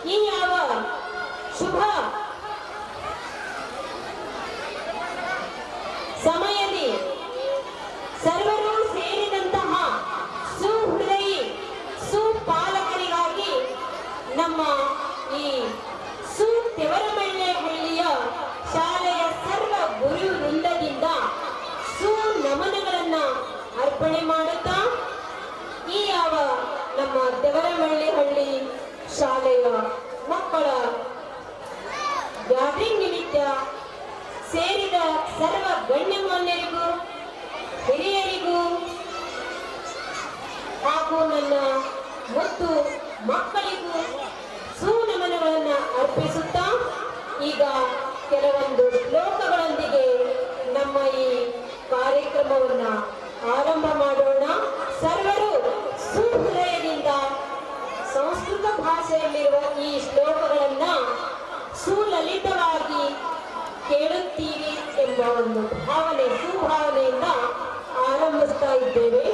ಈ ಯಾವ ಶುಭ ಸಮಯದಲ್ಲಿ ಸರ್ವರು ಸೇರಿದಂತಹ ಸುಹೃದಯಿ ಸುಪಾಲಕರಿಗಾಗಿ ನಮ್ಮ ಈ ತೆವರಮಳ್ಳೆಹಳ್ಳಿಯ ಶಾಲೆಯ ಸರ್ವ ಗುರು ವೃಂದದಿಂದ ಸುನಮನಗಳನ್ನ ಅರ್ಪಣೆ ಮಾಡುತ್ತಾ ಈ ಯಾವ ನಮ್ಮ ತೆವರಮಳ್ಳೆಹಳ್ಳಿ ಶಾಲೆಯ ಮಕ್ಕಳ ಗ್ಯಾದರಿಂಗ್ ನಿಮಿತ್ತ ಸೇರಿದ ಸರ್ವ ಗಣ್ಯಮಾನ್ಯರಿಗೂ ಹಿರಿಯರಿಗೂ ಹಾಗೂ ನನ್ನ ಮತ್ತು ಮಕ್ಕಳಿಗೂ ಸುನಮನಗಳನ್ನ ಅರ್ಪಿಸುತ್ತಾ ಈಗ ಕೆಲವೊಂದು ಶ್ಲೋಕಗಳೊಂದಿಗೆ ನಮ್ಮ ಈ ಕಾರ್ಯಕ್ರಮವನ್ನ ಆರಂಭ ಮಾಡೋಣ. ಸರ್ವರು ಸುಹೃದಯದಿಂದ ಸಂಸ್ಕೃತ ಭಾಷೆಯಲ್ಲಿರುವ ಈ ಶ್ಲೋಕಗಳನ್ನ ಸುಲಲಿತವಾಗಿ ಕೇಳುತ್ತೀರಿ ಎಂಬ ಒಂದು ಸುಭಾವನೆಯಿಂದ ಆರಂಭಿಸ್ತಾ ಇದ್ದೇವೆ.